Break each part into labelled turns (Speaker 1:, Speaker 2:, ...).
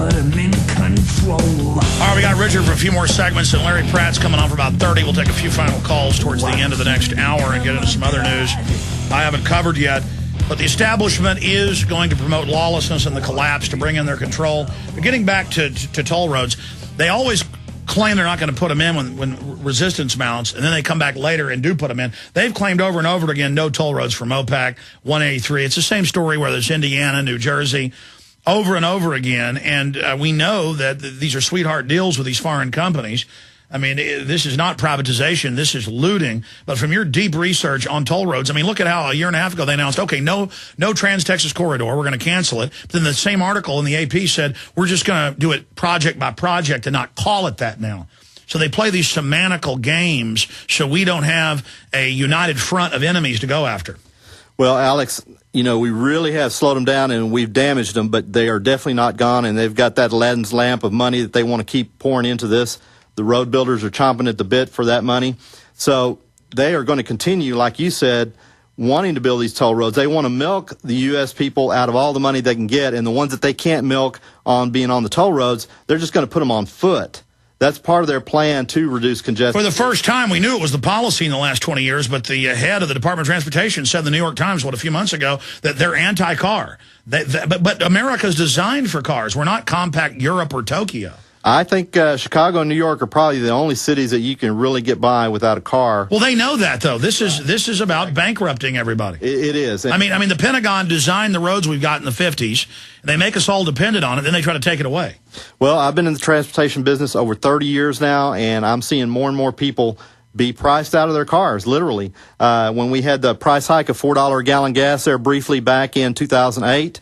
Speaker 1: put him in control.
Speaker 2: All right, we got Richard for a few more segments, and Larry Pratt's coming on for about 30. We'll take a few final calls towards the end of the next hour and get into some other news I haven't covered yet. But the establishment is going to promote lawlessness and the collapse to bring in their control. But getting back to toll roads, they always claim they're not going to put them in when resistance mounts, and then they come back later and do put them in. They've claimed over and over again no toll roads for MOPAC 183. It's the same story whether it's Indiana, New Jersey, over and over again. And we know that these are sweetheart deals with these foreign companies. I mean, this is not privatization. This is looting. But from your deep research on toll roads, I mean, look at how a year and a half ago they announced, okay, no Trans-Texas Corridor. We're going to cancel it. But then the same article in the AP said, we're just going to do it project by project and not call it that now. So they play these semantical games so we don't have a united front of enemies to go after.
Speaker 3: Well, Alex, you know, we really have slowed them down and we've damaged them, but they are definitely not gone, and they've got that Aladdin's lamp of money that they want to keep pouring into this. The road builders are chomping at the bit for that money. So they are going to continue, like you said, wanting to build these toll roads. They want to milk the U.S. people out of all the money they can get, and the ones that they can't milk on being on the toll roads, they're just going to put them on foot. That's part of their plan to reduce congestion.
Speaker 2: For the first time, we knew it was the policy in the last 20 years, but the head of the Department of Transportation said in the New York Times, a few months ago, that they're anti-car. But America's designed for cars. We're not compact Europe or Tokyo.
Speaker 3: I think Chicago and New York are probably the only cities that you can really get by without a car.
Speaker 2: Well, they know that, though. This is about bankrupting everybody.
Speaker 3: It is.
Speaker 2: I mean, the Pentagon designed the roads we've got in the 50s. They make us all dependent on it, then they try to take it away.
Speaker 3: Well, I've been in the transportation business over 30 years now, and I'm seeing more and more people be priced out of their cars, literally. When we had the price hike of $4 a gallon gas there briefly back in 2008,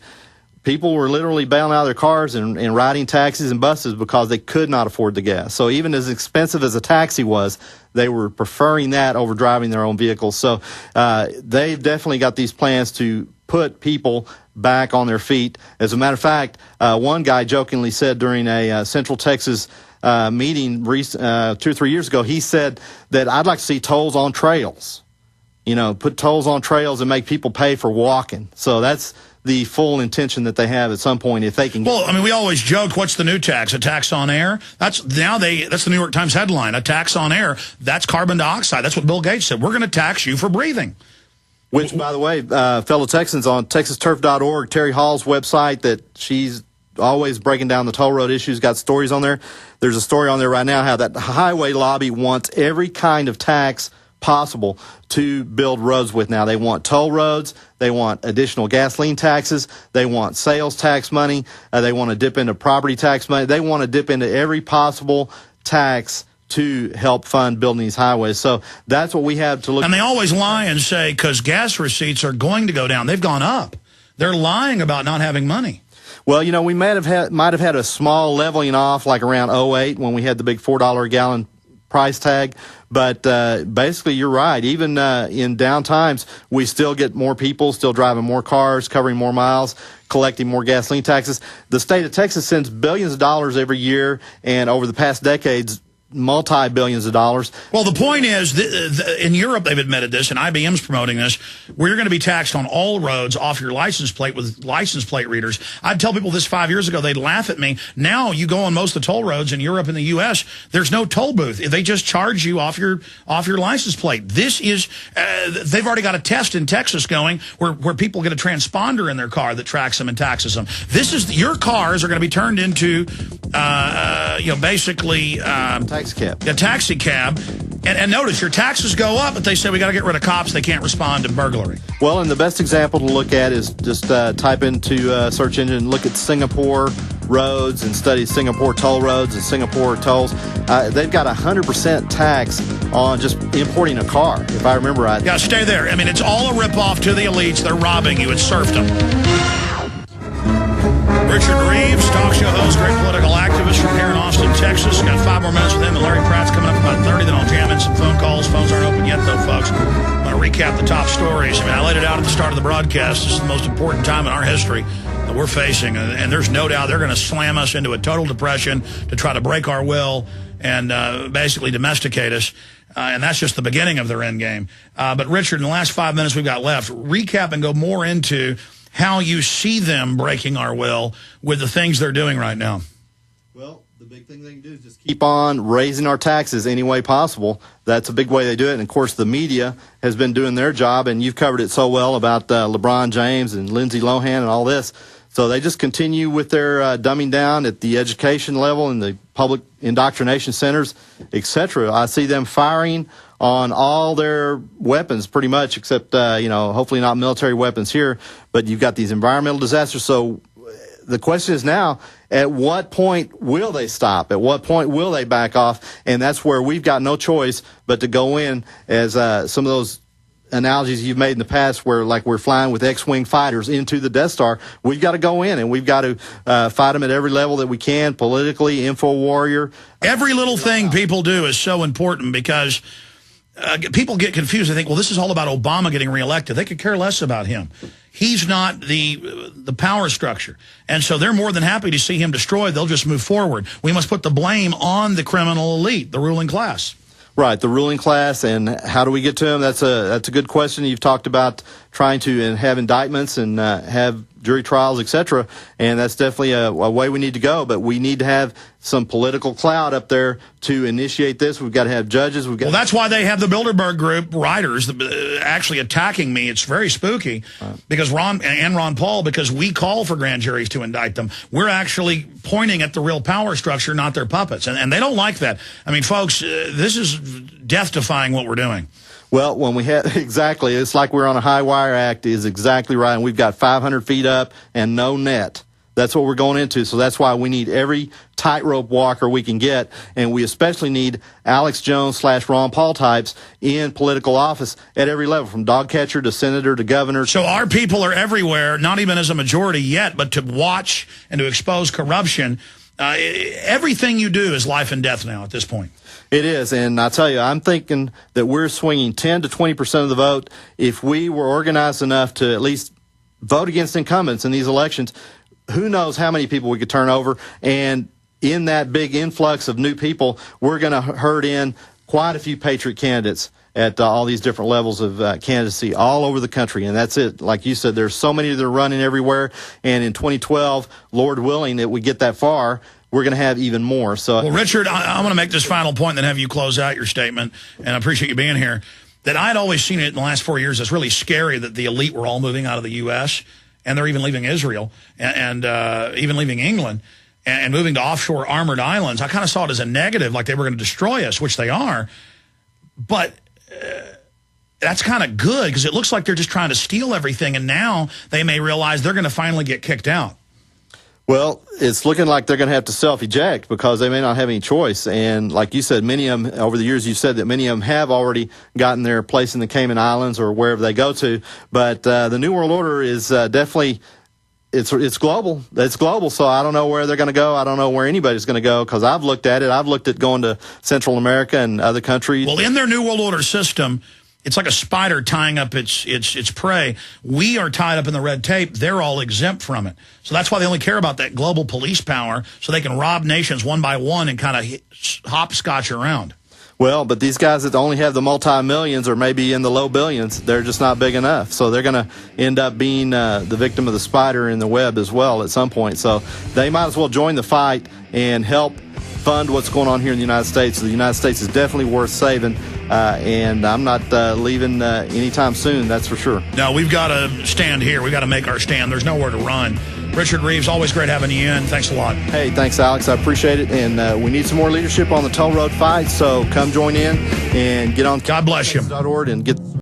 Speaker 3: people were literally bailing out of their cars and riding taxis and buses because they could not afford the gas. So even as expensive as a taxi was, they were preferring that over driving their own vehicles. So they've definitely got these plans to put people back on their feet. As a matter of fact, one guy jokingly said during a Central Texas meeting 2 or 3 years ago, he said that I'd like to see tolls on trails. You know, put tolls on trails and make people pay for walking. So that's the full intention that they have at some point if they can.
Speaker 2: Well, I mean, we always joke, what's the new tax? A tax on air? That's the New York Times headline, a tax on air. That's carbon dioxide. That's what Bill Gates said. We're going to tax you for breathing.
Speaker 3: Which, by the way, fellow Texans, on TexasTurf.org, Terry Hall's website that she's always breaking down the toll road issues, got stories on there. There's a story on there right now how that highway lobby wants every kind of tax possible to build roads with now. They want toll roads. They want additional gasoline taxes. They want sales tax money. They want to dip into property tax money. They want to dip into every possible tax to help fund building these highways. So that's what we have to look at.
Speaker 2: And they always lie and say, because gas receipts are going to go down. They've gone up. They're lying about not having money.
Speaker 3: Well, you know, we might have had a small leveling off like around 2008 when we had the big $4 a gallon price tag. But basically, you're right. Even in down times, we still get more people, still driving more cars, covering more miles, collecting more gasoline taxes. The state of Texas sends billions of dollars every year, and over the past decades, multi-billions of dollars.
Speaker 2: Well, the point is, in Europe, they've admitted this, and IBM's promoting this, we're going to be taxed on all roads off your license plate with license plate readers. I'd tell people this 5 years ago, they'd laugh at me. Now, you go on most of the toll roads in Europe and the U.S., there's no toll booth. They just charge you off your license plate. This is, they've already got a test in Texas going where people get a transponder in their car that tracks them and taxes them. This is, your cars are going to be turned into, basically,
Speaker 3: taxi cab.
Speaker 2: A taxi cab. And notice, your taxes go up, but they say we got to get rid of cops. They can't respond to burglary.
Speaker 3: Well, and the best example to look at is just type into search engine, look at Singapore roads and study Singapore toll roads and Singapore tolls. They've got 100% tax on just importing a car, if I remember right.
Speaker 2: Yeah, stay there. I mean, it's all a ripoff to the elites. They're robbing you. It's serfdom. Richard-Reeves, talk show host, great political activist from here in Austin, Texas. Got 5 more minutes with him, and Larry Pratt's coming up about 30. Then I'll jam in some phone calls. Phones aren't open yet, though, folks. I'm going to recap the top stories. I mean, I laid it out at the start of the broadcast. This is the most important time in our history that we're facing, and there's no doubt they're going to slam us into a total depression to try to break our will and basically domesticate us. And that's just the beginning of their end game. But, Richard, in the last 5 minutes we've got left, recap and go more into how you see them breaking our will with the things they're doing right now.
Speaker 3: Well, the big thing they can do is just keep on raising our taxes any way possible. That's a big way they do it. And, of course, the media has been doing their job, and you've covered it so well about LeBron James and Lindsay Lohan and all this. So they just continue with their dumbing down at the education level and the public indoctrination centers, etc. I see them firing on all their weapons pretty much, except, hopefully not military weapons here. But you've got these environmental disasters. So the question is now, at what point will they stop? At what point will they back off? And that's where we've got no choice but to go in, as some of those analogies you've made in the past, where like we're flying with X-wing fighters into the Death Star. We've got to go in, and we've got to fight them at every level that we can, politically, info warrior.
Speaker 2: Every little thing people do is so important, because people get confused. They think, well, this is all about Obama getting reelected. They could care less about him. He's not the power structure. And so they're more than happy to see him destroyed. They'll just move forward. We must put the blame on the criminal elite, the ruling class.
Speaker 3: Right, the ruling class, and how do we get to them? That's a good question. You've talked about trying to have indictments and have jury trials, etc., and that's definitely a way we need to go. But we need to have some political clout up there to initiate this. We've got to have judges. Well,
Speaker 2: that's why they have the Bilderberg Group writers actually attacking me. It's very spooky, because Ron Paul, because we call for grand juries to indict them. We're actually pointing at the real power structure, not their puppets, and they don't like that. I mean, folks, this is death-defying what we're doing.
Speaker 3: Well, when we have, exactly, it's like we're on a high wire act is exactly right, and we've got 500 feet up and no net. That's what we're going into, so that's why we need every tightrope walker we can get, and we especially need Alex Jones / Ron Paul types in political office at every level, from dog catcher to senator to governor.
Speaker 2: So our people are everywhere, not even as a majority yet, but to watch and to expose corruption. Everything you do is life and death now at this point.
Speaker 3: It is, and I tell you, I'm thinking that we're swinging 10 to 20% of the vote. If we were organized enough to at least vote against incumbents in these elections, who knows how many people we could turn over. And in that big influx of new people, we're going to herd in quite a few patriot candidates at all these different levels of candidacy all over the country. And that's it. Like you said, there's so many that are running everywhere. And in 2012, Lord willing that we get that far, we're going to have even more. So,
Speaker 2: well, Richard, I want to make this final point and then have you close out your statement, and I appreciate you being here, that I'd always seen it in the last 4 years. It's really scary that the elite were all moving out of the U.S., and they're even leaving Israel and even leaving England and moving to offshore armored islands. I kind of saw it as a negative, like they were going to destroy us, which they are. But that's kind of good, because it looks like they're just trying to steal everything, and now they may realize they're going to finally get kicked out.
Speaker 3: Well, it's looking like they're going to have to self-eject, because they may not have any choice. And like you said, many of them, over the years, you've said that many of them have already gotten their place in the Cayman Islands or wherever they go to. But the New World Order is definitely, it's global. It's global, so I don't know where they're going to go. I don't know where anybody's going to go, because I've looked at it. I've looked at going to Central America and other countries.
Speaker 2: Well, in their New World Order system, it's like a spider tying up its prey. We are tied up in the red tape. They're all exempt from it. So that's why they only care about that global police power, so they can rob nations one by one and kind of hopscotch around.
Speaker 3: Well, but these guys that only have the multi-millions or maybe in the low billions, they're just not big enough. So they're going to end up being the victim of the spider in the web as well at some point. So they might as well join the fight and help fund what's going on here in the United States. So the United States is definitely worth saving, and I'm not leaving anytime soon, that's for sure.
Speaker 2: No, we've got to stand here. We've got to make our stand. There's nowhere to run. Richard Reeves, always great having you in. Thanks a lot.
Speaker 3: Hey, thanks, Alex. I appreciate it, and we need some more leadership on the toll road fight, so come join in and get on
Speaker 2: God bless you.
Speaker 3: .org and get